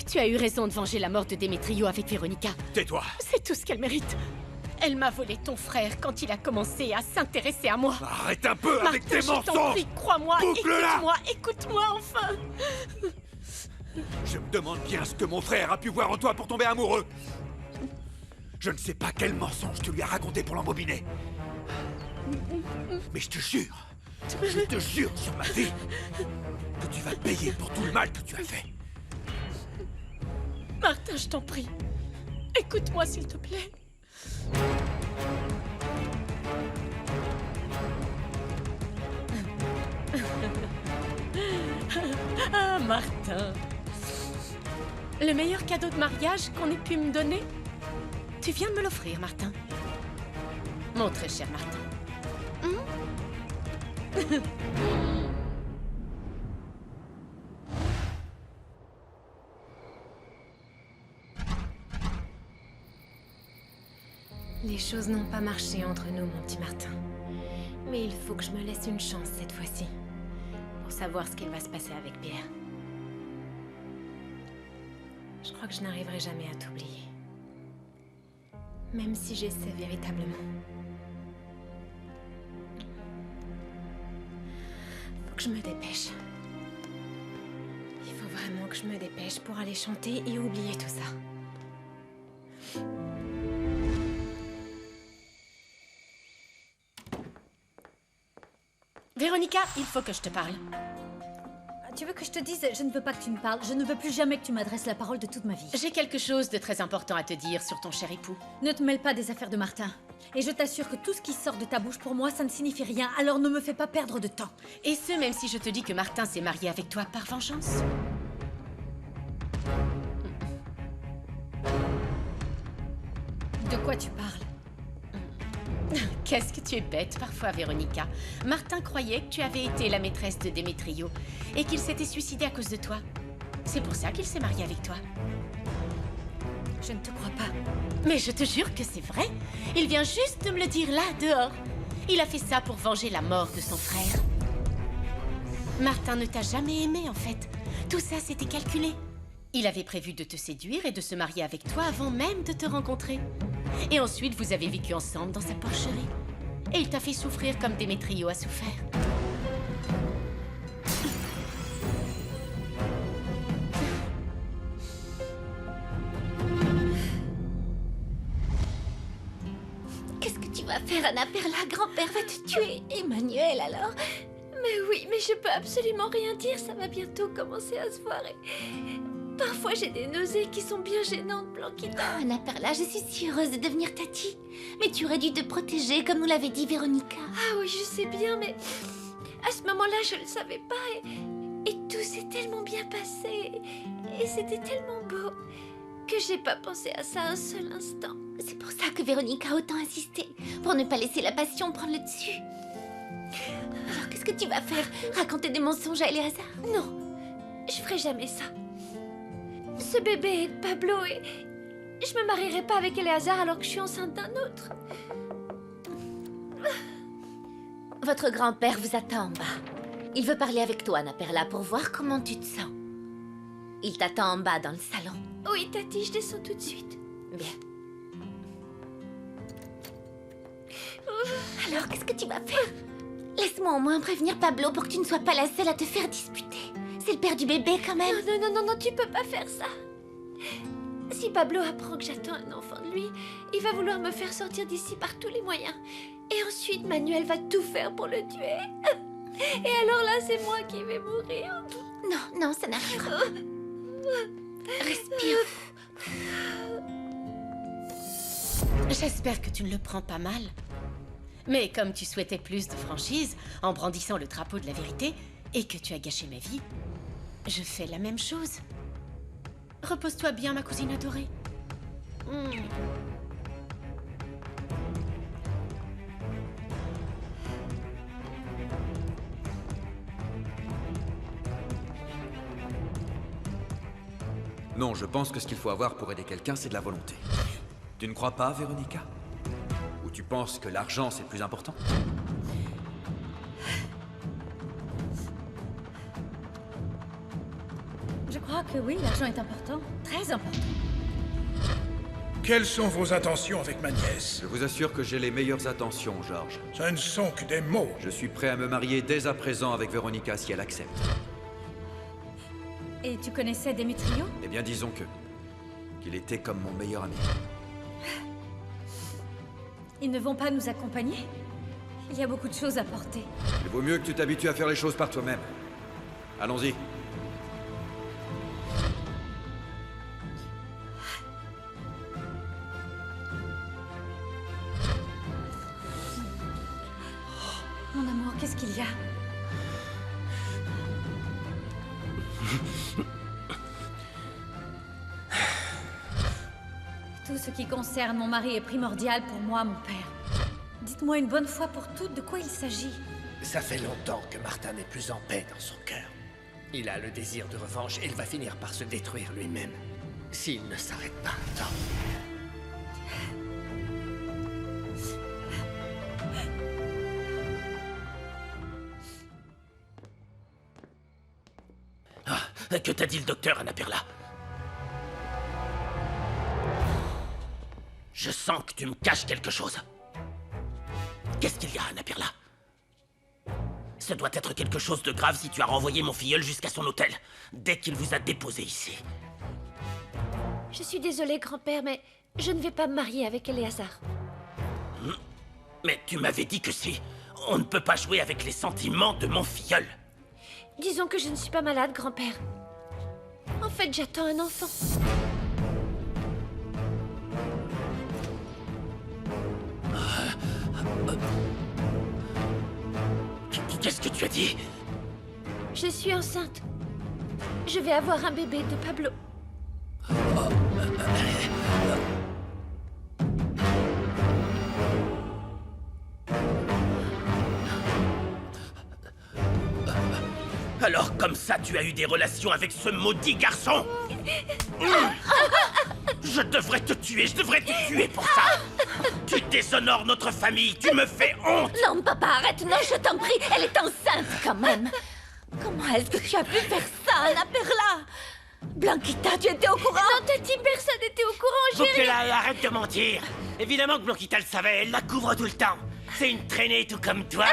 Tu as eu raison de venger la mort de Démétrio avec Véronica. Tais-toi. C'est tout ce qu'elle mérite. Elle m'a volé ton frère quand il a commencé à s'intéresser à moi. Arrête un peu avec tes Martin, je t'en mensonges. prie, crois-moi, Boucle-la. écoute-moi enfin. Je me demande bien ce que mon frère a pu voir en toi pour tomber amoureux. Je ne sais pas quel mensonge tu lui as raconté pour l'embobiner. Mais je te jure sur ma vie, que tu vas payer pour tout le mal que tu as fait. Martin, je t'en prie. Écoute-moi, s'il te plaît. Ah, Martin. Le meilleur cadeau de mariage qu'on ait pu me donner? Tu viens de me l'offrir, Martin. Mon très cher Martin. Les choses n'ont pas marché entre nous, mon petit Martin. Mais il faut que je me laisse une chance cette fois-ci, pour savoir ce qu'il va se passer avec Pierre. Je crois que je n'arriverai jamais à t'oublier. Même si j'essaie véritablement. Faut que je me dépêche. Il faut vraiment que je me dépêche pour aller chanter et oublier tout ça. Véronica, il faut que je te parle. Tu veux que je te dise, je ne veux pas que tu me parles. Je ne veux plus jamais que tu m'adresses la parole de toute ma vie. J'ai quelque chose de très important à te dire sur ton cher époux. Ne te mêle pas des affaires de Martin. Et je t'assure que tout ce qui sort de ta bouche pour moi, ça ne signifie rien. Alors ne me fais pas perdre de temps. Et ce, même si je te dis que Martin s'est marié avec toi par vengeance. De quoi tu parles? Qu'est-ce que tu es bête parfois, Véronica. Martin croyait que tu avais été la maîtresse de Démétrio et qu'il s'était suicidé à cause de toi. C'est pour ça qu'il s'est marié avec toi. Je ne te crois pas. Mais je te jure que c'est vrai. Il vient juste de me le dire là, dehors. Il a fait ça pour venger la mort de son frère. Martin ne t'a jamais aimé, en fait. Tout ça, c'était calculé. Il avait prévu de te séduire et de se marier avec toi avant même de te rencontrer. Et ensuite, vous avez vécu ensemble dans sa porcherie. Et il t'a fait souffrir comme Démétrio a souffert. Qu'est-ce que tu vas faire, Anna Perla? Grand-père va te tuer. Emmanuel, alors? Mais oui, mais je peux absolument rien dire. Ça va bientôt commencer à se voir. Parfois, j'ai des nausées qui sont bien gênantes, Blanquita. Oh, Anna Perla, je suis si heureuse de devenir Tati. Mais tu aurais dû te protéger, comme nous l'avait dit Véronica. Ah oui, je sais bien, mais à ce moment-là, je ne le savais pas. Et tout s'est tellement bien passé. Et c'était tellement beau que j'ai pas pensé à ça un seul instant. C'est pour ça que Véronica a autant insisté, pour ne pas laisser la passion prendre le dessus. Alors, qu'est-ce que tu vas faire? Raconter des mensonges à Eleazar? Non, je ferai jamais ça. Ce bébé est de Pablo et je me marierai pas avec Eleazar alors que je suis enceinte d'un autre. Votre grand-père vous attend en bas. Il veut parler avec toi, Anna Perla, pour voir comment tu te sens. Il t'attend en bas dans le salon. Oui, Tati, je descends tout de suite. Bien. Alors, qu'est-ce que tu vas faire? Laisse-moi au moins prévenir Pablo pour que tu ne sois pas la seule à te faire disputer. C'est le père du bébé, quand même. Non, tu peux pas faire ça. Si Pablo apprend que j'attends un enfant de lui, il va vouloir me faire sortir d'ici par tous les moyens. Et ensuite, Manuel va tout faire pour le tuer. Et alors là, c'est moi qui vais mourir. Non, ça n'arrivera pas. Respire. J'espère que tu ne le prends pas mal. Mais comme tu souhaitais plus de franchise en brandissant le drapeau de la vérité et que tu as gâché ma vie, je fais la même chose. Repose-toi bien, ma cousine adorée. Non, je pense que ce qu'il faut avoir pour aider quelqu'un, c'est de la volonté. Tu ne crois pas, Véronica? Ou tu penses que l'argent, c'est plus important? Je crois que oui, l'argent est important. Très important. Quelles sont vos intentions avec ma nièce? Je vous assure que j'ai les meilleures intentions, George. Ce ne sont que des mots. Je suis prêt à me marier dès à présent avec Véronica si elle accepte. Et tu connaissais Demetrio? Eh bien, disons qu'il était comme mon meilleur ami. Ils ne vont pas nous accompagner? Il y a beaucoup de choses à porter. Il vaut mieux que tu t'habitues à faire les choses par toi-même. Allons-y. Mon amour, qu'est-ce qu'il y a? Tout ce qui concerne mon mari est primordial pour moi, mon père. Dites-moi une bonne fois pour toutes de quoi il s'agit. Ça fait longtemps que Martin n'est plus en paix dans son cœur. Il a le désir de revanche et il va finir par se détruire lui-même. S'il ne s'arrête pas à temps. Que t'a dit le docteur, Annapurna? Je sens que tu me caches quelque chose. Qu'est-ce qu'il y a, Annapurna? Ce doit être quelque chose de grave si tu as renvoyé mon filleul jusqu'à son hôtel, dès qu'il vous a déposé ici. Je suis désolée, grand-père, mais je ne vais pas me marier avec Éléazar. Mais tu m'avais dit que si. On ne peut pas jouer avec les sentiments de mon filleul. Disons que je ne suis pas malade, grand-père. En fait, j'attends un enfant. Qu'est-ce que tu as dit? Je suis enceinte. Je vais avoir un bébé de Pablo. Alors comme ça, tu as eu des relations avec ce maudit garçon? Je devrais te tuer, je devrais te tuer pour ça. Tu déshonores notre famille, tu me fais honte. Non, papa, arrête, non, je t'en prie, elle est enceinte quand même. Comment est-ce que tu as pu faire ça, Annapurna? Blanquita, tu étais au courant? Non, Tati, personne n'était au courant, Bouquelin, arrête de mentir. Évidemment que Blanquita le savait, elle la couvre tout le temps. C'est une traînée tout comme toi.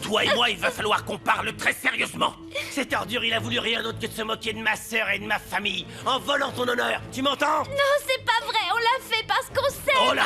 Toi et moi, il va falloir qu'on parle très sérieusement. Cet ordure, il a voulu rien d'autre que de se moquer de ma sœur et de ma famille, en volant ton honneur. Tu m'entends? Non, c'est pas vrai, on l'a fait parce qu'on s'aime. Oh là!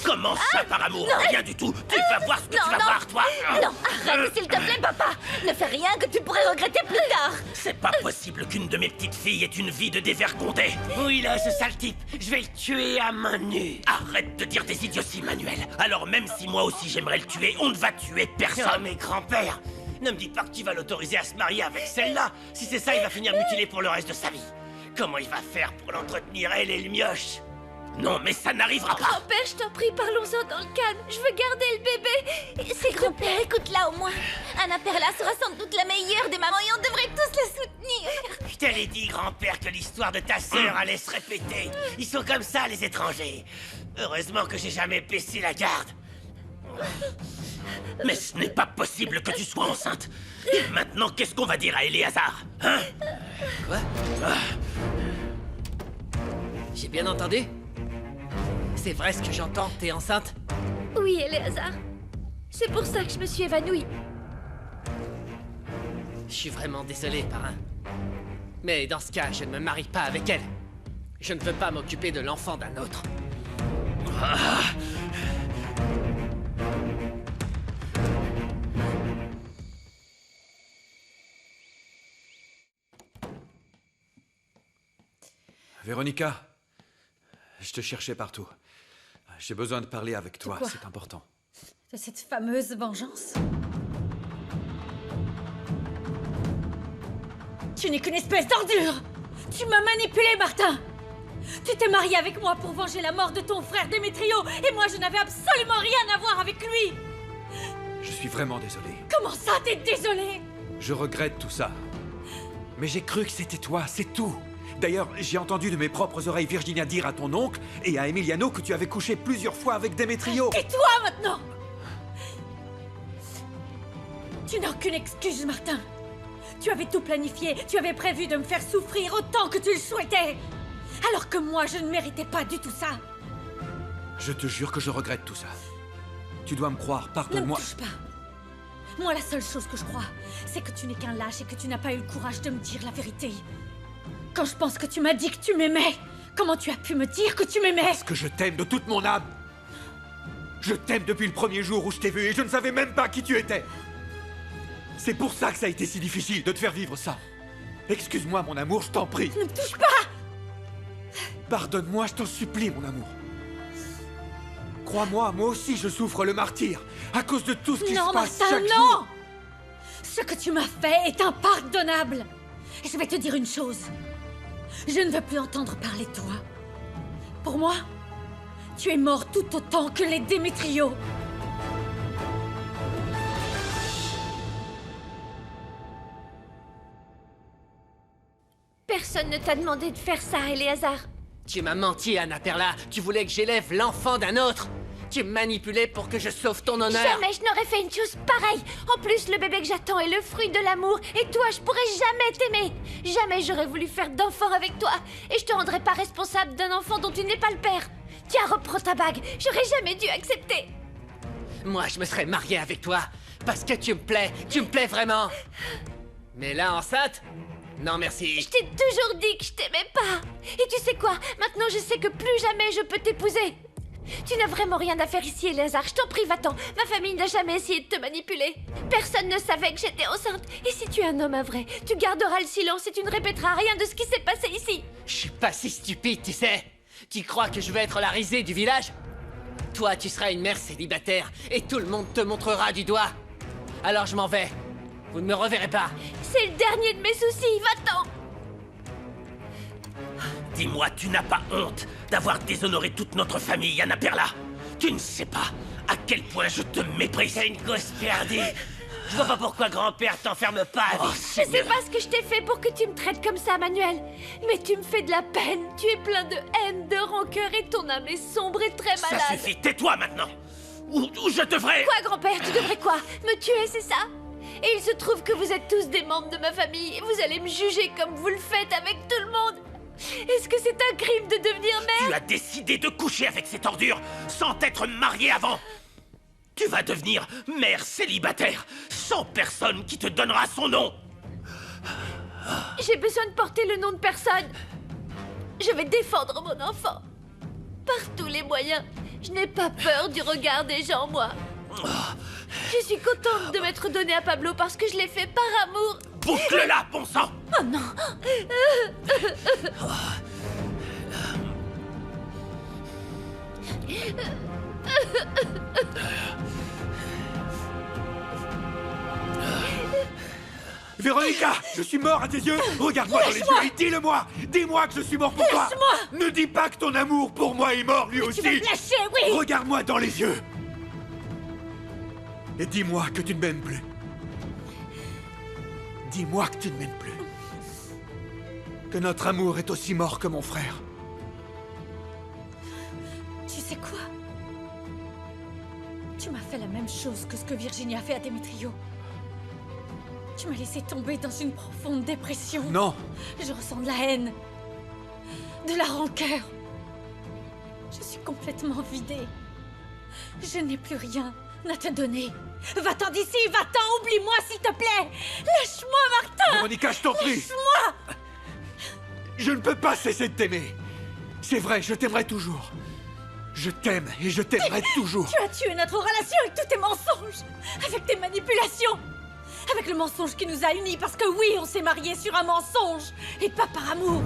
Comment ça par amour? Rien du tout. Tu vas voir ce que tu vas voir, toi. Non, arrête, s'il te plaît, papa. Ne fais rien que tu pourrais regretter plus tard. C'est pas possible qu'une de mes petites filles ait une vie de dévergondé. Oui, là, ce sale type. Je vais le tuer à main nue. Arrête de dire des idioties, Manuel. Alors même si moi aussi j'aimerais le tuer, on ne va tuer personne. Oh, mais grand-père, ne me dites pas que tu vas l'autoriser à se marier avec celle-là. Si c'est ça, il va finir mutilé pour le reste de sa vie. Comment il va faire pour l'entretenir, elle et le mioche? Non, mais ça n'arrivera pas. Grand-père, je t'en prie, parlons-en dans le calme. Je veux garder le bébé. C'est grand-père, écoute-la au moins. Annapurna sera sans doute la meilleure des mamans et on devrait tous la soutenir. Je t'avais dit, grand-père, que l'histoire de ta sœur allait se répéter. Ils sont comme ça, les étrangers. Heureusement que j'ai jamais baissé la garde. Mais ce n'est pas possible que tu sois enceinte. Maintenant, qu'est-ce qu'on va dire à Éléazar? Hein? Quoi? J'ai bien entendu? C'est vrai ce que j'entends, t'es enceinte? Oui, Éléazar. C'est pour ça que je me suis évanouie. Je suis vraiment désolé, parrain. Mais dans ce cas, je ne me marie pas avec elle. Je ne veux pas m'occuper de l'enfant d'un autre. Véronica, je te cherchais partout. J'ai besoin de parler avec toi, quoi? c'est important. De cette fameuse vengeance? Tu n'es qu'une espèce d'ordure! Tu m'as manipulé, Martin! Tu t'es marié avec moi pour venger la mort de ton frère Demetrio, et moi je n'avais absolument rien à voir avec lui! Je suis vraiment désolé. Comment ça, t'es désolé? Je regrette tout ça. Mais j'ai cru que c'était toi, c'est tout. D'ailleurs, j'ai entendu de mes propres oreilles Virginia dire à ton oncle et à Emiliano que tu avais couché plusieurs fois avec Demetrio. Et toi, maintenant? Tu n'as aucune excuse, Martin. Tu avais tout planifié, tu avais prévu de me faire souffrir autant que tu le souhaitais. Alors que moi, je ne méritais pas du tout ça. Je te jure que je regrette tout ça. Tu dois me croire, Ne me pardonne-moi. touche pas. Moi, la seule chose que je crois, c'est que tu n'es qu'un lâche et que tu n'as pas eu le courage de me dire la vérité. Quand je pense que tu m'as dit que tu m'aimais, comment tu as pu me dire que tu m'aimais? Parce que je t'aime de toute mon âme. Je t'aime depuis le premier jour où je t'ai vu et je ne savais même pas qui tu étais. C'est pour ça que ça a été si difficile de te faire vivre ça. Excuse-moi, mon amour, je t'en prie. Ne me touche pas! Pardonne-moi, je t'en supplie, mon amour. Crois-moi, moi aussi je souffre le martyre à cause de tout ce qui Non, se passe Martin, chaque non! jour. Ce que tu m'as fait est impardonnable. Et je vais te dire une chose. Je ne veux plus entendre parler de toi. Pour moi, tu es mort tout autant que les Démétriaux. Personne ne t'a demandé de faire ça, Éléazar. Tu m'as menti, Anna Perla. Tu voulais que j'élève l'enfant d'un autre. Tu me manipulais pour que je sauve ton honneur. Jamais je n'aurais fait une chose pareille. En plus, le bébé que j'attends est le fruit de l'amour. Et toi, je pourrais jamais t'aimer. Jamais j'aurais voulu faire d'enfant avec toi. Et je te rendrai pas responsable d'un enfant dont tu n'es pas le père. Tiens, reprends ta bague. J'aurais jamais dû accepter. Moi, je me serais marié avec toi. Parce que tu me plais vraiment. Mais là, enceinte? Non, merci. Je t'ai toujours dit que je t'aimais pas. Et tu sais quoi? Maintenant, je sais que plus jamais je peux t'épouser. Tu n'as vraiment rien à faire ici, Éléazar. Je t'en prie, va-t'en. Ma famille n'a jamais essayé de te manipuler. Personne ne savait que j'étais enceinte. Et si tu es un homme à vrai, tu garderas le silence et tu ne répéteras rien de ce qui s'est passé ici. Je suis pas si stupide, tu sais. Tu crois que je vais être la risée du village? Toi, tu seras une mère célibataire et tout le monde te montrera du doigt. Alors je m'en vais. Vous ne me reverrez pas. C'est le dernier de mes soucis, va-t'en. Dis-moi, tu n'as pas honte d'avoir déshonoré toute notre famille, Anna Perla? Tu ne sais pas à quel point je te méprise. C'est une gosse perdue. Je vois pas pourquoi grand-père t'enferme pas avec... Je sais pas ce que je t'ai fait pour que tu me traites comme ça, Manuel. Mais tu me fais de la peine. Tu es plein de haine, de rancœur et ton âme est sombre et très malade. Ça suffit, tais-toi maintenant. Ou je devrais... Quoi, grand-père? Tu devrais quoi? Me tuer, c'est ça? Et il se trouve que vous êtes tous des membres de ma famille et vous allez me juger comme vous le faites avec tout le monde. Est-ce que c'est un crime de devenir mère? Tu as décidé de coucher avec cette ordure sans t'être mariée avant. Tu vas devenir mère célibataire sans personne qui te donnera son nom. J'ai besoin de porter le nom de personne. Je vais défendre mon enfant. Par tous les moyens. Je n'ai pas peur du regard des gens, moi. Je suis contente de m'être donnée à Pablo parce que je l'ai fait par amour. Boucle-la, bon sang! Oh non! Véronica, je suis mort à tes yeux. Regarde-moi dans les yeux et dis-le-moi. Dis-moi que je suis mort pour toi. Laisse-moi. Ne dis pas que ton amour pour moi est mort lui aussi. Tu vas me lâcher, oui! Regarde-moi dans les yeux. Et dis-moi que tu ne m'aimes plus. Dis-moi que tu ne m'aimes plus. Que notre amour est aussi mort que mon frère. Tu sais quoi? Tu m'as fait la même chose que ce que Virginie a fait à Démétrio. Tu m'as laissé tomber dans une profonde dépression. Non. Je ressens de la haine. De la rancœur. Je suis complètement vidée. Je n'ai plus rien à te donner. Va-t'en d'ici, va-t'en, oublie-moi s'il te plaît. Lâche-moi, Martin. Véronica, je t'en prie. Lâche-moi. Je ne peux pas cesser de t'aimer. C'est vrai, je t'aimerai toujours. Je t'aime et je t'aimerai toujours. Tu as tué notre relation avec tous tes mensonges. Avec tes manipulations. Avec le mensonge qui nous a unis parce que oui, on s'est mariés sur un mensonge et pas par amour.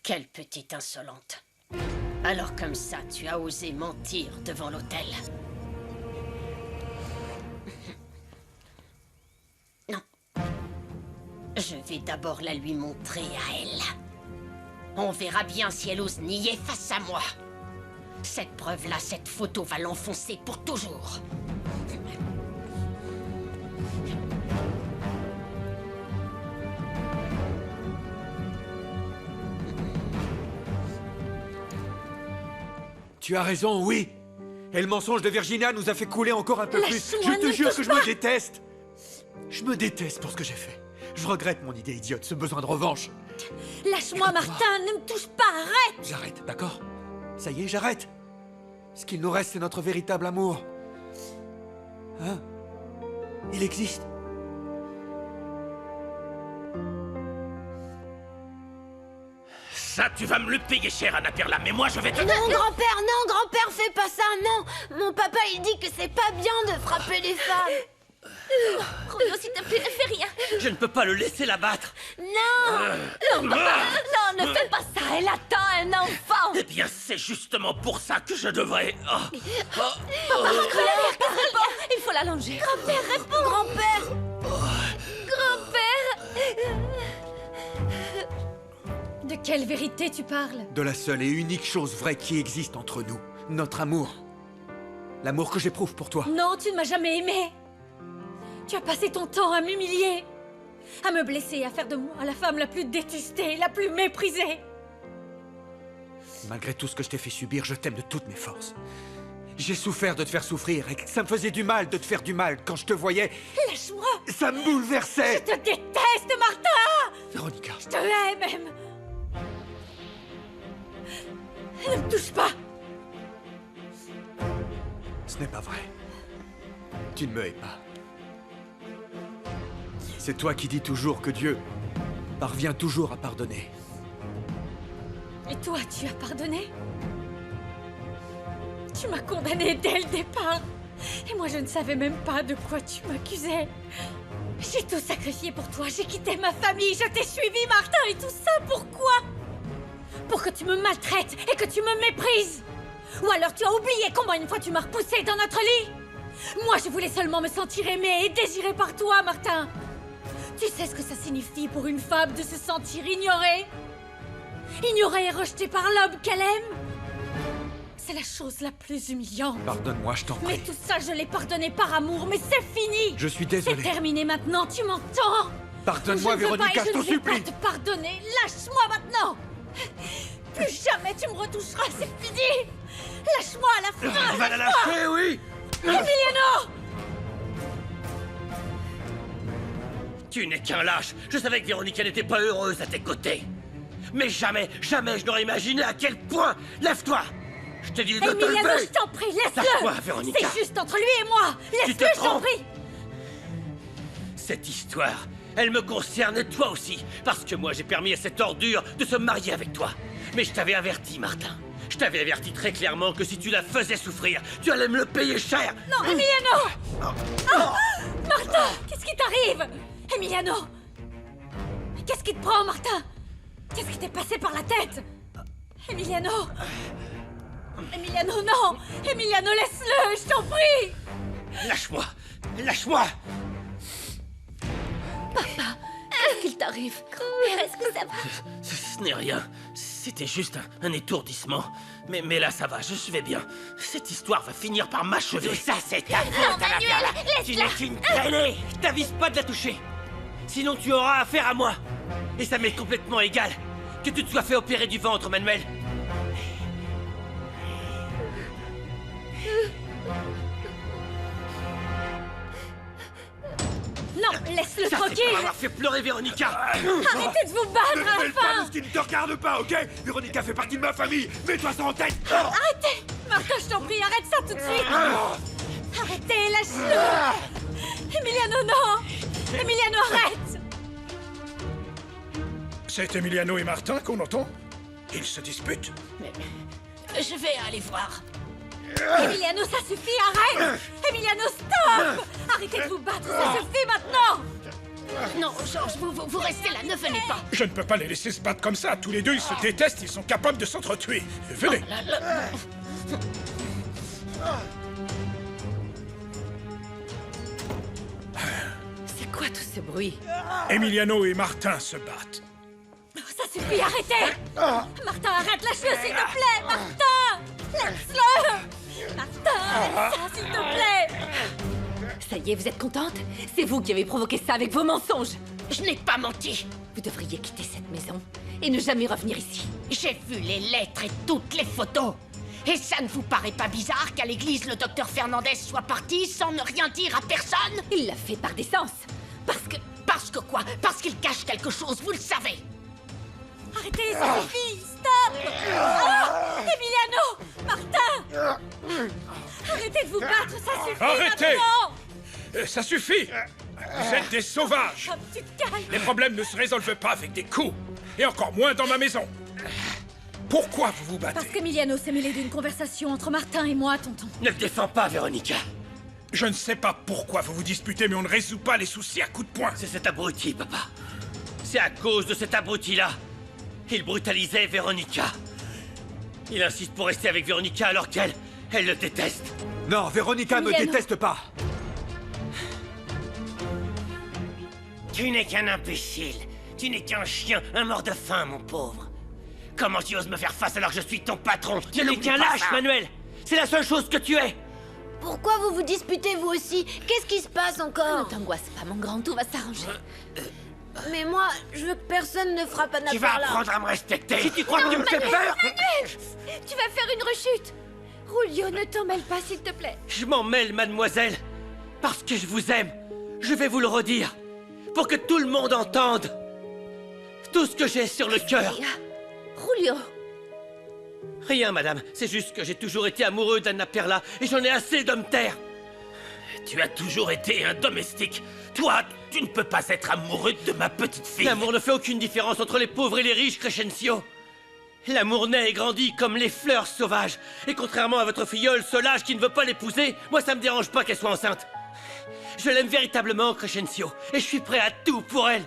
Quelle petite insolente. Alors comme ça, tu as osé mentir devant l'hôtel. Non. Je vais d'abord la lui montrer à elle. On verra bien si elle ose nier face à moi. Cette preuve-là, cette photo va l'enfoncer pour toujours. Tu as raison, oui. Et le mensonge de Virginia nous a fait couler encore un peu plus. Lâche-moi, Je te ne jure touche que je me déteste. Je me déteste pour ce que j'ai fait. Je regrette mon idée idiote, ce besoin de revanche. Lâche-moi, Martin, ne me touche pas, arrête! J'arrête, d'accord? Ça y est, j'arrête. Ce qu'il nous reste, c'est notre véritable amour. Hein? Il existe. Ça, tu vas me le payer cher, Anna Perla, mais moi je vais te... Non, grand-père, fais pas ça, non! Mon papa, il dit que c'est pas bien de frapper les femmes! Romeo, s'il te plaît, ne fais rien. Je ne peux pas le laisser la battre. Non, ne fais pas ça. Elle attend un enfant. Eh bien, c'est justement pour ça que je devrais... Il faut l'allonger. Grand-père, réponds! Grand-père! De quelle vérité tu parles? De la seule et unique chose vraie qui existe entre nous. Notre amour. L'amour que j'éprouve pour toi. Non, tu ne m'as jamais aimé. Tu as passé ton temps à m'humilier, à me blesser, à faire de moi la femme la plus détestée, la plus méprisée. Malgré tout ce que je t'ai fait subir, je t'aime de toutes mes forces. J'ai souffert de te faire souffrir et ça me faisait du mal de te faire du mal quand je te voyais. Lâche-moi! Ça me bouleversait! Je te déteste, Martin! Véronica. Je te hais même! Ne me touche pas! Ce n'est pas vrai. Tu ne me hais pas. C'est toi qui dis toujours que Dieu parvient toujours à pardonner. Et toi, tu as pardonné? Tu m'as condamné dès le départ. Et moi, je ne savais même pas de quoi tu m'accusais. J'ai tout sacrifié pour toi. J'ai quitté ma famille. Je t'ai suivi, Martin. Et tout ça, pourquoi? Pour que tu me maltraites et que tu me méprises. Ou alors tu as oublié combien une fois tu m'as repoussé dans notre lit. Moi, je voulais seulement me sentir aimée et désirée par toi, Martin. Tu sais ce que ça signifie pour une femme de se sentir ignorée? Ignorée et rejetée par l'homme qu'elle aime? C'est la chose la plus humiliante. Pardonne-moi, je t'en prie. Mais tout ça, je l'ai pardonné par amour, mais c'est fini! Je suis C'est désolé. terminé maintenant, tu m'entends? Pardonne-moi, Je ne veux Véronica, pas et je t'en je ne vais supplie. pas te pardonner. Lâche-moi maintenant! Plus jamais tu me retoucheras, c'est fini! Lâche-moi à la fin! Tu vas la lâcher, oui! Emiliano! Tu n'es qu'un lâche. Je savais que Véronica n'était pas heureuse à tes côtés. Mais jamais, jamais je n'aurais imaginé à quel point... Lève-toi! Je te dis de te Emiliano, lever! je t'en prie, Lâche-moi, laisse-le! Véronica. C'est juste entre lui et moi! Tu te Laisse-le, je t'en trompes. prie! Cette histoire, elle me concerne toi aussi. Parce que moi, j'ai permis à cette ordure de se marier avec toi. Mais je t'avais averti, Martin. Je t'avais averti très clairement que si tu la faisais souffrir, tu allais me le payer cher. Non, Emiliano! Ah, Martin, qu'est-ce qui t'arrive? Emiliano! Qu'est-ce qui te prend, Martin? Qu'est-ce qui t'est passé par la tête? Emiliano! Emiliano, non! Emiliano, laisse-le, je t'en prie! Lâche-moi! Lâche-moi! Qu'est-ce qu'il t'arrive? Grand-mère, est-ce que ça va? Ce n'est rien. C'était juste un étourdissement. Mais là, ça va, je vais bien. Cette histoire va finir par m'achever. Tout ça, c'est ta faute, Anna Perla. Tu n'es qu'une traînée. Je t'avise pas de la toucher. Sinon, tu auras affaire à moi. Et ça m'est complètement égal que tu te sois fait opérer du ventre, Manuel. Non, laisse-le Ça, c'est tranquille! pour avoir fait pleurer Véronica. Arrêtez de vous battre Ne à la mêle pas fin! de ce qui ne te regarde pas, ok? Véronica fait partie de ma famille. Mets-toi ça en tête. Arrêtez! Martin, je t'en prie, arrête ça tout de suite! Arrêtez, lâche-le! Emiliano, non! Emiliano, arrête! C'est Emiliano et Martin qu'on entend? Ils se disputent? Je vais aller voir. Emiliano, ça suffit, arrête! Emiliano, stop! Arrêtez de vous battre, ça suffit maintenant! Non, Georges, vous restez là, ne venez pas. Je ne peux pas les laisser se battre comme ça. Tous les deux, ils se détestent, ils sont capables de s'entretuer. Venez. C'est quoi tout ce bruit? Emiliano et Martin se battent. Ça suffit, arrêtez! Martin, arrête, lâche-le, s'il te plaît! Martin! Laisse-le! Martin, laisse ça, s'il te plaît! Ça y est, vous êtes contente? C'est vous qui avez provoqué ça avec vos mensonges! Je n'ai pas menti. Vous devriez quitter cette maison et ne jamais revenir ici. J'ai vu les lettres et toutes les photos. Et ça ne vous paraît pas bizarre qu'à l'église, le docteur Fernandez soit parti sans ne rien dire à personne? Il l'a fait par décence. Parce que... Parce que quoi? Parce qu'il cache quelque chose, vous le savez. Arrêtez, ça suffit! Stop! Ah! Emiliano! Martin! Arrêtez de vous battre, ça suffit! Arrêtez! Maintenant! Ça suffit! Vous êtes des sauvages! Hop, tu te calmes! Les problèmes ne se résolvent pas avec des coups, et encore moins dans ma maison. Pourquoi vous vous battez? Parce qu'Emiliano s'est mêlé d'une conversation entre Martin et moi, tonton. Ne le défends pas, Véronica. Je ne sais pas pourquoi vous vous disputez, mais on ne résout pas les soucis à coups de poing. C'est cet abruti, papa. C'est à cause de cet abruti-là. Il brutalisait Véronica. Il insiste pour rester avec Véronica alors elle le déteste. Non, Véronica me Emiliano. déteste pas. Tu n'es qu'un imbécile. Tu n'es qu'un chien, un mort de faim, mon pauvre. Comment tu oses me faire face alors que je suis ton patron? Tu n'es qu'un lâche, Manuel. C'est la seule chose que tu es. Pourquoi vous vous disputez, vous aussi? Qu'est-ce qui se passe encore? Ne t'angoisse pas, mon grand, tout va s'arranger. Mais moi, je veux que personne ne frappe Anna Tu vas Perla. apprendre à me respecter. Si tu crois que tu me fais peur... Tu vas faire une rechute. Julio, ne t'en mêle pas, s'il te plaît. Je m'en mêle, mademoiselle. Parce que je vous aime. Je vais vous le redire. Pour que tout le monde entende. Tout ce que j'ai sur le cœur. Julio. Rien, madame. C'est juste que j'ai toujours été amoureux d'Anna Perla et j'en ai assez de me taire. Tu as toujours été un domestique. Toi, tu ne peux pas être amoureux de ma petite fille. L'amour ne fait aucune différence entre les pauvres et les riches, Crescencio. L'amour naît et grandit comme les fleurs sauvages. Et contrairement à votre filleule Solage qui ne veut pas l'épouser, moi ça me dérange pas qu'elle soit enceinte. Je l'aime véritablement, Crescencio, et je suis prêt à tout pour elle.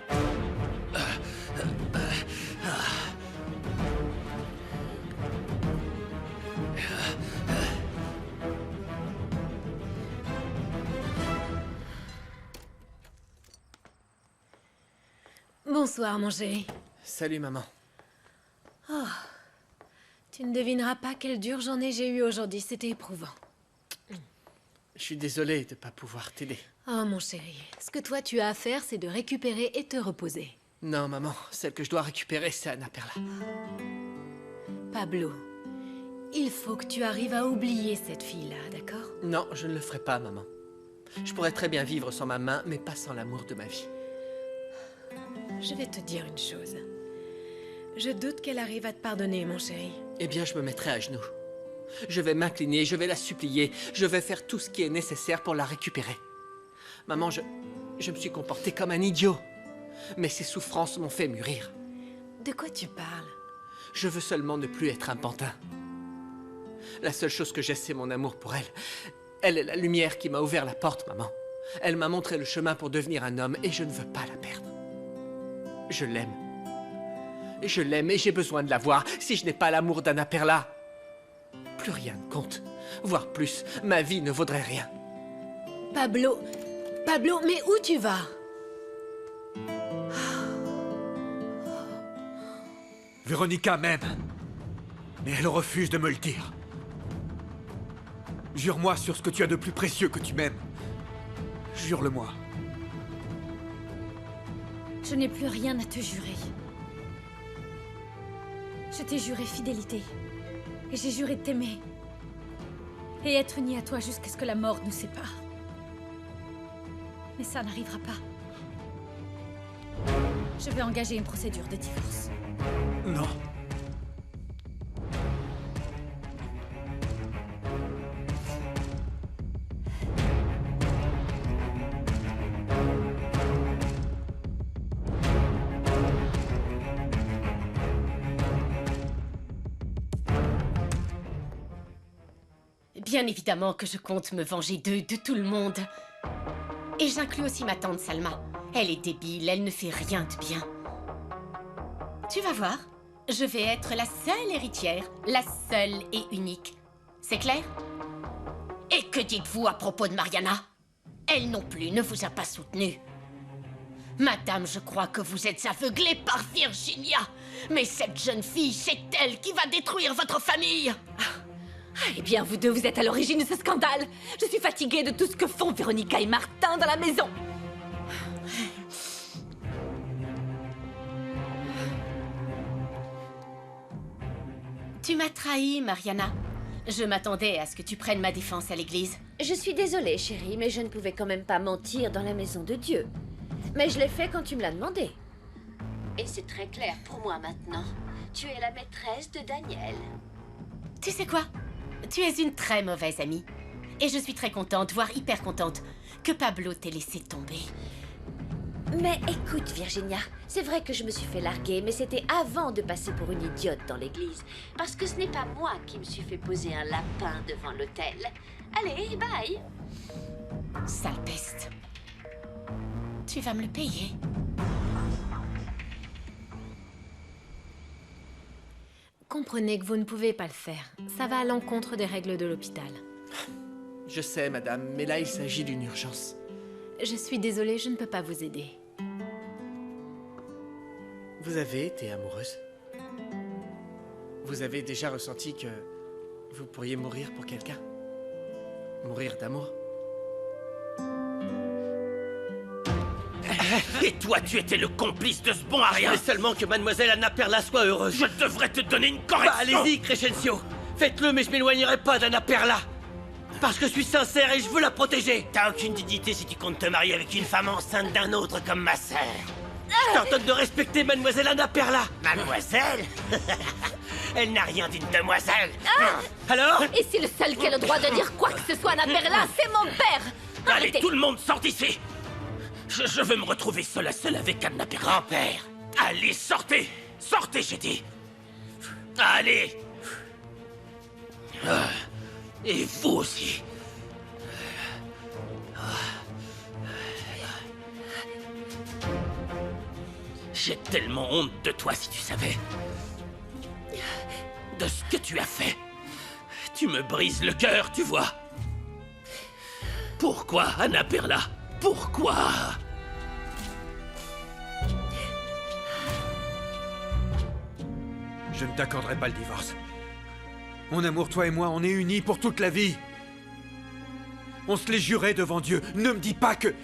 Bonsoir, mon chéri. Salut, maman. Tu ne devineras pas quelle dure journée j'ai eue aujourd'hui. C'était éprouvant. Je suis désolé de pas pouvoir t'aider. Oh, mon chéri. Ce que toi, tu as à faire, c'est de récupérer et te reposer. Non, maman, celle que je dois récupérer, c'est Anna Perla. Pablo, il faut que tu arrives à oublier cette fille-là, d'accord? Non, je ne le ferai pas, maman. Je pourrais très bien vivre sans ma main, mais pas sans l'amour de ma vie. Je vais te dire une chose. Je doute qu'elle arrive à te pardonner, mon chéri. Eh bien, je me mettrai à genoux. Je vais m'incliner, je vais la supplier, je vais faire tout ce qui est nécessaire pour la récupérer. Maman, je me suis comporté comme un idiot. Mais ces souffrances m'ont fait mûrir. De quoi tu parles? Je veux seulement ne plus être un pantin. La seule chose que j'ai, c'est mon amour pour elle. Elle est la lumière qui m'a ouvert la porte, maman. Elle m'a montré le chemin pour devenir un homme et je ne veux pas la perdre. Je l'aime. Je l'aime et j'ai besoin de la voir. Si je n'ai pas l'amour d'Anna Perla, plus rien ne compte. Voire plus, ma vie ne vaudrait rien. Pablo, mais où tu vas? Véronica m'aime. Mais elle refuse de me le dire. Jure-moi sur ce que tu as de plus précieux que tu m'aimes. Jure-le-moi. Je n'ai plus rien à te jurer. Je t'ai juré fidélité. Et j'ai juré de t'aimer. Et être unie à toi jusqu'à ce que la mort nous sépare. Mais ça n'arrivera pas. Je vais engager une procédure de divorce. Non. Bien évidemment que je compte me venger d'eux, de tout le monde. Et j'inclus aussi ma tante Salma. Elle est débile, elle ne fait rien de bien. Tu vas voir, je vais être la seule héritière, la seule et unique. C'est clair? Et que dites-vous à propos de Mariana? Elle non plus ne vous a pas soutenu. Madame, je crois que vous êtes aveuglée par Virginia. Mais cette jeune fille, c'est elle qui va détruire votre famille. Eh bien, vous deux, vous êtes à l'origine de ce scandale. Je suis fatiguée de tout ce que font Véronica et Martin dans la maison. Tu m'as trahi, Mariana. Je m'attendais à ce que tu prennes ma défense à l'église. Je suis désolée, chérie, mais je ne pouvais quand même pas mentir dans la maison de Dieu. Mais je l'ai fait quand tu me l'as demandé. Et c'est très clair pour moi maintenant. Tu es la maîtresse de Daniel. Tu sais quoi? Tu es une très mauvaise amie. Et je suis très contente, voire hyper contente, que Pablo t'ait laissé tomber. Mais écoute, Virginia, c'est vrai que je me suis fait larguer, mais c'était avant de passer pour une idiote dans l'église. Parce que ce n'est pas moi qui me suis fait poser un lapin devant l'autel. Allez, bye! Sale peste. Tu vas me le payer. Comprenez que vous ne pouvez pas le faire. Ça va à l'encontre des règles de l'hôpital. Je sais, madame, mais là, il s'agit d'une urgence. Je suis désolée, je ne peux pas vous aider. Vous avez été amoureuse? Vous avez déjà ressenti que vous pourriez mourir pour quelqu'un? Mourir d'amour? Et toi, tu étais le complice de ce bon à rien. Je veux seulement que mademoiselle Anna Perla soit heureuse. Je devrais te donner une correction. Bah, allez-y, Crescencio. Faites-le, mais je m'éloignerai pas d'Anna Perla. Parce que je suis sincère et je veux la protéger. T'as aucune dignité si tu comptes te marier avec une femme enceinte d'un autre comme ma sœur. Je t'ordonne de respecter mademoiselle Anna Perla. Mademoiselle? Elle n'a rien d'une demoiselle. Alors? Et si le seul qui a le droit de dire quoi que ce soit à Anna Perla, c'est mon père! Allez, Arrêtez. tout le monde sort d'ici. Je veux me retrouver seul à seul avec Anna Perla. Grand-père. Allez, sortez. Sortez, j'ai dit. Allez. Et vous aussi. J'ai tellement honte de toi, si tu savais. De ce que tu as fait. Tu me brises le cœur, tu vois. Pourquoi, Anna Perla? Pourquoi? Je ne t'accorderai pas le divorce. Mon amour, toi et moi, on est unis pour toute la vie. On se l'est juré devant Dieu. Ne me dis pas que...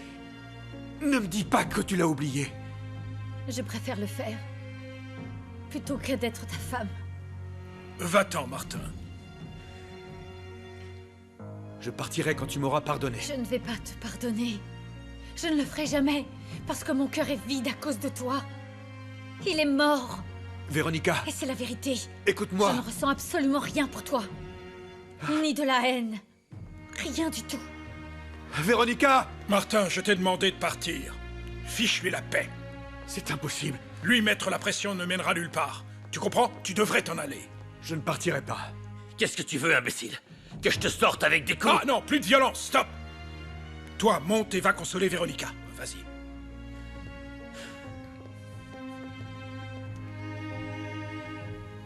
Ne me dis pas que tu l'as oublié. Je préfère le faire. Plutôt que d'être ta femme. Va-t'en, Martin. Je partirai quand tu m'auras pardonné. Je ne vais pas te pardonner. Je ne le ferai jamais. Parce que mon cœur est vide à cause de toi. Il est mort. Véronica, Et c'est la vérité. écoute-moi. Je ne ressens absolument rien pour toi. Ni de la haine. Rien du tout. Véronica! Martin, je t'ai demandé de partir. Fiche-lui la paix. C'est impossible. Lui mettre la pression ne mènera nulle part. Tu comprends? Tu devrais t'en aller. Je ne partirai pas. Qu'est-ce que tu veux, imbécile? Que je te sorte avec des coups? Ah non, plus de violence, stop! Toi, monte et va consoler Véronica. Vas-y.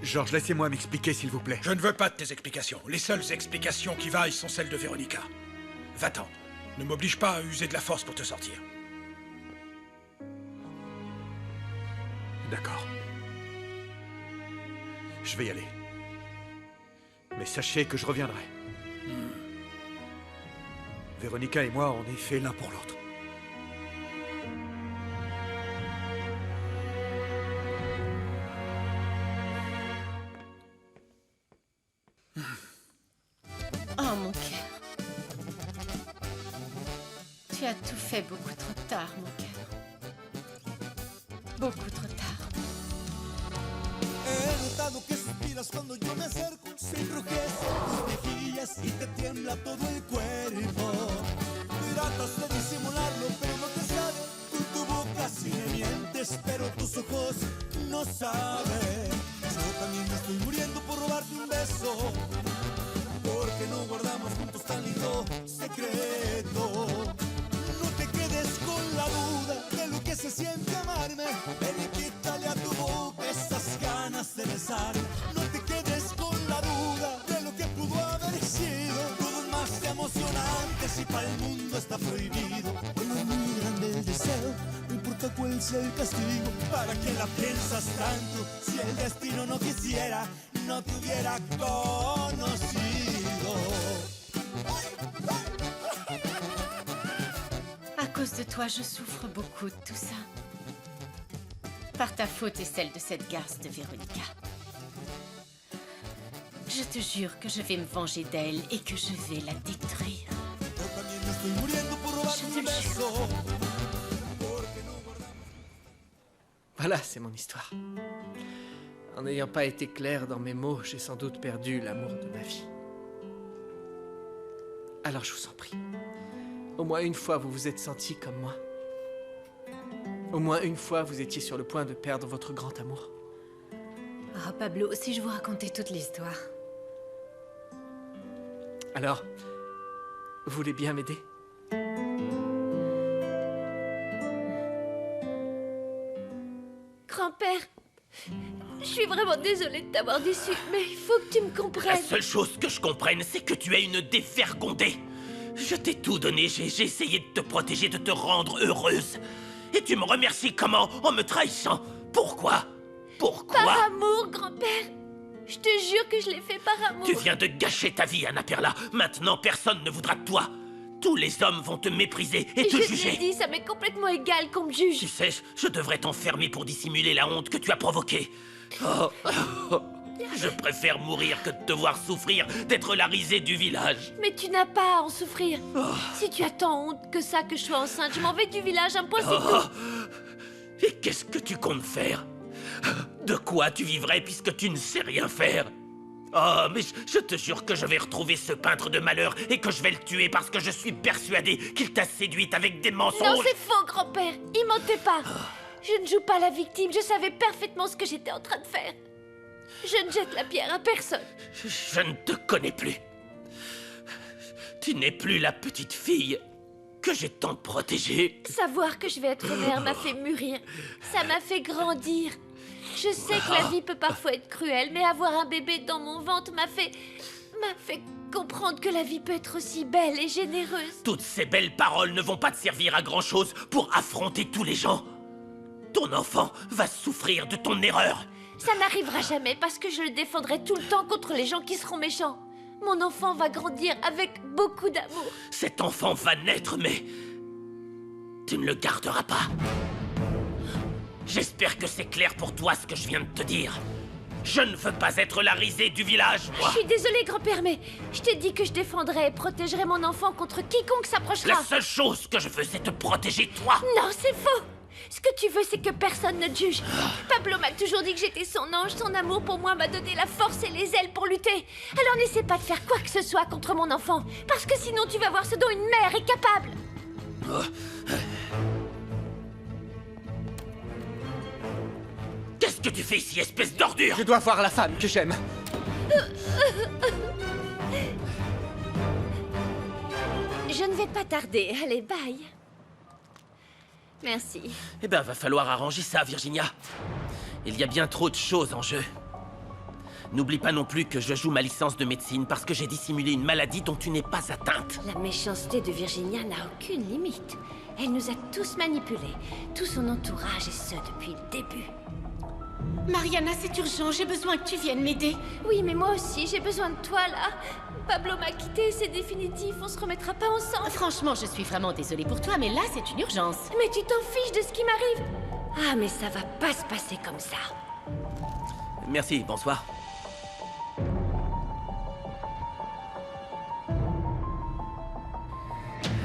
Georges, laissez-moi m'expliquer, s'il vous plaît. Je ne veux pas de tes explications. Les seules explications qui vaillent sont celles de Véronica. Va-t'en. Ne m'oblige pas à user de la force pour te sortir. D'accord. Je vais y aller. Mais sachez que je reviendrai. Véronica et moi, on est faits l'un pour l'autre. Oh, mon cœur. Tu as tout fait beaucoup trop tard, mon cœur. Beaucoup trop tard. He notado que suspiras cuando yo me acerco, se enrojecen tus mejillas y te tiembla todo el cuerpo. Tratas de disimularlo, pero no te sale. Con tu boca sí me mientes, pero tus ojos no saben. Yo también me estoy muriendo por robarte un beso, porque no guardamos juntos tan lindo secreto. No te quedes con la duda de lo que se siente amarme. Ven y quítale a tu boca esas ganas de besar. No te quedes con la duda de lo que pudo haber sido. Todo es más emocionante si para el mundo está prohibido. Bueno, es muy grande el deseo, no importa cuál sea el castigo. ¿Para qué la piensas tanto? Si el destino no quisiera, no te hubiera conocido. À cause de toi, je souffre beaucoup de tout ça. Par ta faute et celle de cette garce de Véronica. Je te jure que je vais me venger d'elle et que je vais la détruire. Je te le jure. Voilà, c'est mon histoire. En n'ayant pas été clair dans mes mots, j'ai sans doute perdu l'amour de ma vie. Alors je vous en prie, au moins une fois vous vous êtes senti comme moi. Au moins une fois vous étiez sur le point de perdre votre grand amour. Oh, Pablo, si je vous racontais toute l'histoire. Alors, vous voulez bien m'aider? Grand-père, je suis vraiment désolée de t'avoir déçu, mais il faut que tu me La comprennes. seule chose que je comprenne, c'est que tu es une dévergondée. Je t'ai tout donné, j'ai essayé de te protéger, de te rendre heureuse. Et tu me remercies comment? En me trahissant. Pourquoi? Pourquoi? Par amour, grand-père. Je te jure que je l'ai fait par amour. Tu viens de gâcher ta vie, Anna Perla. Maintenant, personne ne voudra de toi. Tous les hommes vont te mépriser et te je juger. te l'ai dit, ça m'est complètement égal qu'on me juge. Tu sais, je devrais t'enfermer pour dissimuler la honte que tu as provoquée. Oh, oh, je préfère mourir que de te voir souffrir, d'être la risée du village. Mais tu n'as pas à en souffrir. Si tu as tant honte que ça que je sois enceinte, je m'en vais du village, un point c'est tout. Et qu'est-ce que tu comptes faire? De quoi tu vivrais puisque tu ne sais rien faire? Oh, mais je te jure que je vais retrouver ce peintre de malheur et que je vais le tuer parce que je suis persuadé qu'il t'a séduite avec des mensonges. Non, c'est faux, grand-père. Il mentait pas. Je ne joue pas la victime. Je savais parfaitement ce que j'étais en train de faire. Je ne jette la pierre à personne. Je ne te connais plus. Tu n'es plus la petite fille que j'ai tant protégée. Savoir que je vais être mère m'a fait mûrir. Ça m'a fait grandir. Je sais que la vie peut parfois être cruelle, mais avoir un bébé dans mon ventre m'a fait comprendre que la vie peut être aussi belle et généreuse. Toutes ces belles paroles ne vont pas te servir à grand-chose pour affronter tous les gens. Ton enfant va souffrir de ton erreur. Ça n'arrivera jamais parce que je le défendrai tout le temps contre les gens qui seront méchants. Mon enfant va grandir avec beaucoup d'amour. Cet enfant va naître, mais tu ne le garderas pas. J'espère que c'est clair pour toi ce que je viens de te dire. Je ne veux pas être la risée du village, moi. Je suis désolée, grand-père, mais je t'ai dit que je défendrais et protégerais mon enfant contre quiconque s'approchera. La seule chose que je veux, c'est te protéger, toi. Non, c'est faux. Ce que tu veux, c'est que personne ne te juge. Pablo m'a toujours dit que j'étais son ange. Son amour pour moi m'a donné la force et les ailes pour lutter. Alors n'essaie pas de faire quoi que ce soit contre mon enfant. Parce que sinon, tu vas voir ce dont une mère est capable. Qu'est-ce que tu fais ici, espèce d'ordure? Je dois voir la femme que j'aime. Je ne vais pas tarder. Allez, bye. Merci. Eh ben, va falloir arranger ça, Virginia. Il y a bien trop de choses en jeu. N'oublie pas non plus que je joue ma licence de médecine parce que j'ai dissimulé une maladie dont tu n'es pas atteinte. La méchanceté de Virginia n'a aucune limite. Elle nous a tous manipulés, tout son entourage, et ce depuis le début. Mariana, c'est urgent, j'ai besoin que tu viennes m'aider. Oui, mais moi aussi, j'ai besoin de toi, là. Pablo m'a quitté, c'est définitif, on se remettra pas ensemble. Franchement, je suis vraiment désolée pour toi, mais là, c'est une urgence. Mais tu t'en fiches de ce qui m'arrive. Ah, mais ça va pas se passer comme ça. Merci, bonsoir.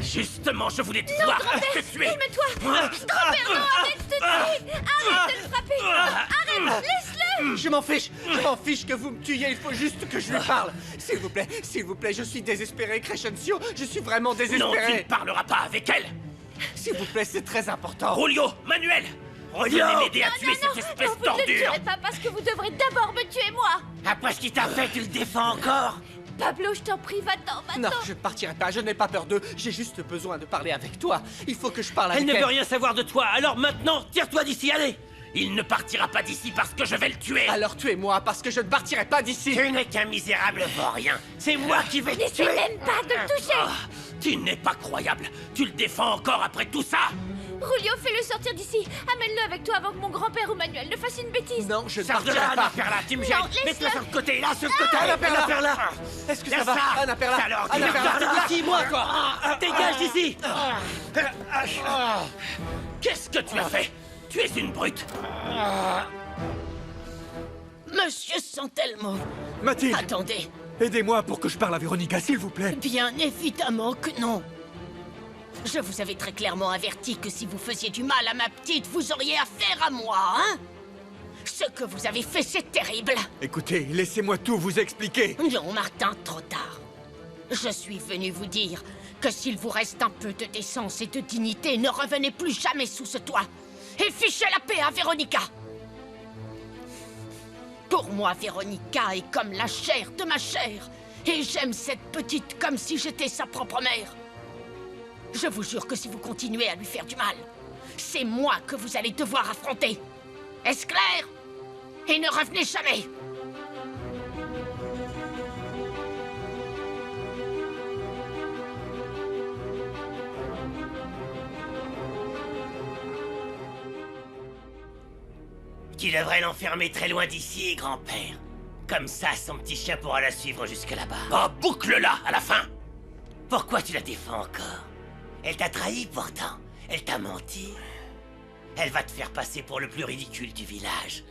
Justement, je voulais te voir te tuer. Calme-toi. Grand-père, non, arrête, je te dis. Arrête de le frapper. Arrête, laisse-le. Je m'en fiche que vous me tuiez, il faut juste que je lui parle. S'il vous plaît, je suis désespéré, Crescencio, je suis vraiment désespéré. Non, tu ne parleras pas avec elle. S'il vous plaît, c'est très important. Julio, Manuel, revenez m'aider à tuer cette espèce Vous ne le d'ordure. tuerez pas parce que vous devrez d'abord me tuer, moi. Après ce qu'il t'a fait, tu le défends encore? Pablo, je t'en prie, va-t'en, va-t'en. Non, je ne partirai pas, je n'ai pas peur d'eux. J'ai juste besoin de parler avec toi. Il faut que je parle avec elle. Elle ne veut rien savoir de toi, alors maintenant, tire-toi d'ici, allez. Il ne partira pas d'ici parce que je vais le tuer. Alors tuez-moi, parce que je ne partirai pas d'ici. Tu n'es qu'un misérable vaurien. C'est moi qui vais te tuer. N'essaie même pas de le toucher. Tu n'es pas croyable. Tu le défends encore après tout ça. Julio, fais-le sortir d'ici. Amène-le avec toi avant que mon grand-père ou Manuel ne fasse une bêtise. Non, je ne Sors de là, partirai pas. Anna-Perla, tu me gênes. Non, laisse-le. Mets-toi sur le côté, là, sur le côté. Anna-Perla. Est-ce que ça va? Anna-Perla. Alors, Anna-Perla. d'ici, moi, toi. Dégage d'ici. Qu'est-ce que tu as fait? Tu es une brute. Monsieur Santelmo, Mathilde, attendez. aidez-moi pour que je parle à Véronica, s'il vous plaît. Bien évidemment que non. Je vous avais très clairement averti que si vous faisiez du mal à ma petite, vous auriez affaire à moi, hein? Ce que vous avez fait, c'est terrible. Écoutez, laissez-moi tout vous expliquer. Non, Martin, trop tard. Je suis venu vous dire que s'il vous reste un peu de décence et de dignité, ne revenez plus jamais sous ce toit. Et fichez la paix à Véronica. Pour moi, Véronica est comme la chair de ma chair. Et j'aime cette petite comme si j'étais sa propre mère. Je vous jure que si vous continuez à lui faire du mal, c'est moi que vous allez devoir affronter. Est-ce clair? Et ne revenez jamais. Tu devrais l'enfermer très loin d'ici, grand-père. Comme ça, son petit chien pourra la suivre jusque là-bas. Oh, boucle-la à la fin. Pourquoi tu la défends encore? Elle t'a trahi pourtant. Elle t'a menti. Elle va te faire passer pour le plus ridicule du village.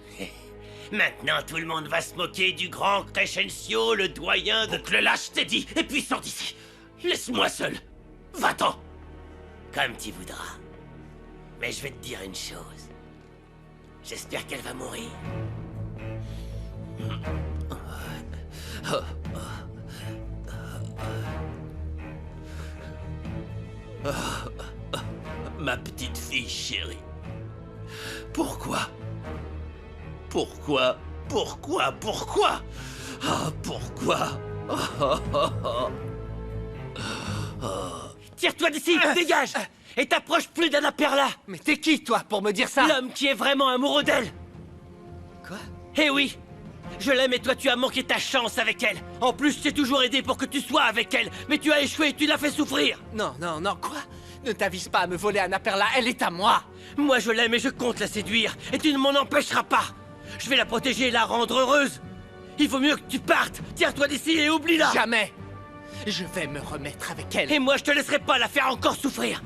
Maintenant, tout le monde va se moquer du grand Crescencio, le doyen de... Boucle-la, je t'ai dit. Et puis sors d'ici. Laisse-moi seul. Va-t'en. Comme tu voudras. Mais je vais te dire une chose. J'espère qu'elle va mourir. Ma petite fille chérie. Pourquoi? Pourquoi? Pourquoi? Pourquoi? Ah, pourquoi? Tire-toi d'ici, dégage! Et t'approches plus d'Anna-Perla! Mais t'es qui, toi, pour me dire ça? L'homme qui est vraiment amoureux d'elle! Quoi? Eh oui! Je l'aime et toi tu as manqué ta chance avec elle! En plus, je t'ai toujours aidé pour que tu sois avec elle, mais tu as échoué et tu l'as fait souffrir! Non, non, non, quoi? Ne t'avise pas à me voler Anna-Perla, elle est à moi! Moi je l'aime et je compte la séduire, et tu ne m'en empêcheras pas! Je vais la protéger et la rendre heureuse! Il vaut mieux que tu partes! Tire-toi d'ici et oublie-la! Jamais! Je vais me remettre avec elle! Et moi je te laisserai pas la faire encore souffrir!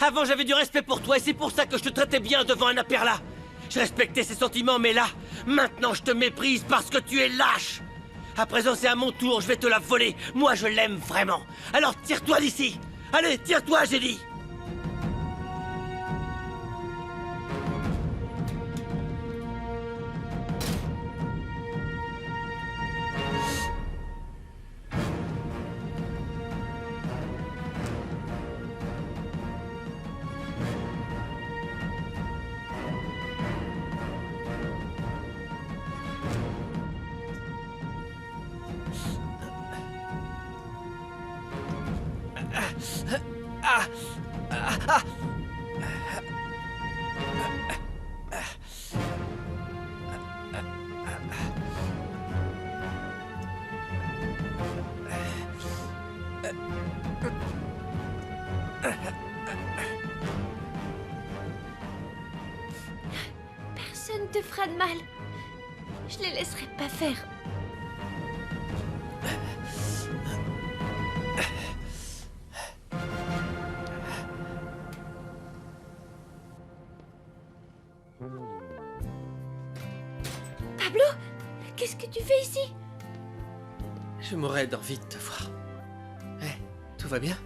Avant j'avais du respect pour toi et c'est pour ça que je te traitais bien devant Anna-Perla! Je respectais ses sentiments, mais là, maintenant je te méprise parce que tu es lâche! À présent c'est à mon tour, je vais te la voler! Moi je l'aime vraiment! Alors tire-toi d'ici! Allez, tire-toi, j'ai dit! Personne te fera de mal. Je les laisserai pas faire. Pablo, qu'est-ce que tu fais ici? Je mourrais d'envie de te voir. Hé, tout va bien?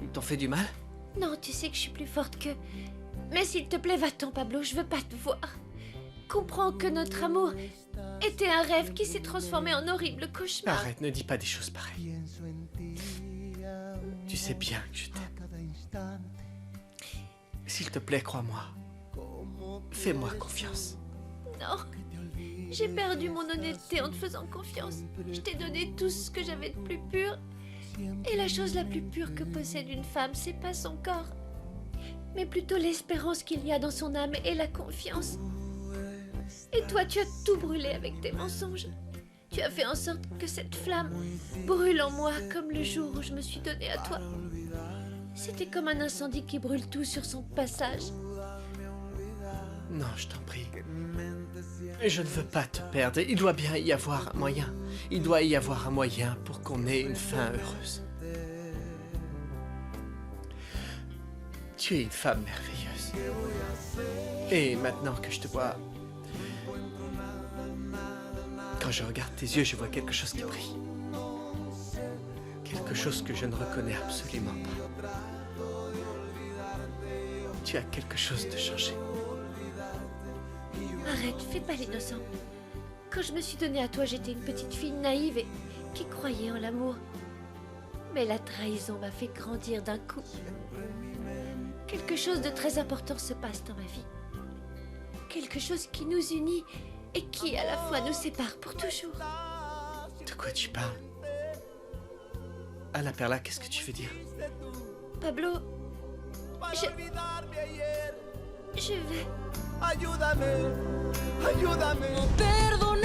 Ils t'ont fait du mal? Non, tu sais que je suis plus forte qu'eux. Mais s'il te plaît, va-t'en, Pablo, je veux pas te voir. Comprends que notre amour était un rêve qui s'est transformé en horrible cauchemar. Arrête, ne dis pas des choses pareilles. Tu sais bien que je t'aime. S'il te plaît, crois-moi. Fais-moi confiance. Non, j'ai perdu mon honnêteté en te faisant confiance. Je t'ai donné tout ce que j'avais de plus pur. Et la chose la plus pure que possède une femme, c'est pas son corps, mais plutôt l'espérance qu'il y a dans son âme et la confiance. Et toi, tu as tout brûlé avec tes mensonges. Tu as fait en sorte que cette flamme brûle en moi comme le jour où je me suis donnée à toi. C'était comme un incendie qui brûle tout sur son passage. Non, je t'en prie. Je ne veux pas te perdre. Il doit bien y avoir un moyen. Il doit y avoir un moyen pour qu'on ait une fin heureuse. Tu es une femme merveilleuse. Et maintenant que je te vois... Quand je regarde tes yeux, je vois quelque chose qui brille. Quelque chose que je ne reconnais absolument pas. Tu as quelque chose de changé. Arrête, fais pas l'innocent. Quand je me suis donnée à toi, j'étais une petite fille naïve et qui croyait en l'amour. Mais la trahison m'a fait grandir d'un coup. Quelque chose de très important se passe dans ma vie. Quelque chose qui nous unit et qui à la fois nous sépare pour toujours. De quoi tu parles? Anna Perla, qu'est-ce que tu veux dire? Pablo, je vais... Ayúdame, ayúdame. Perdona.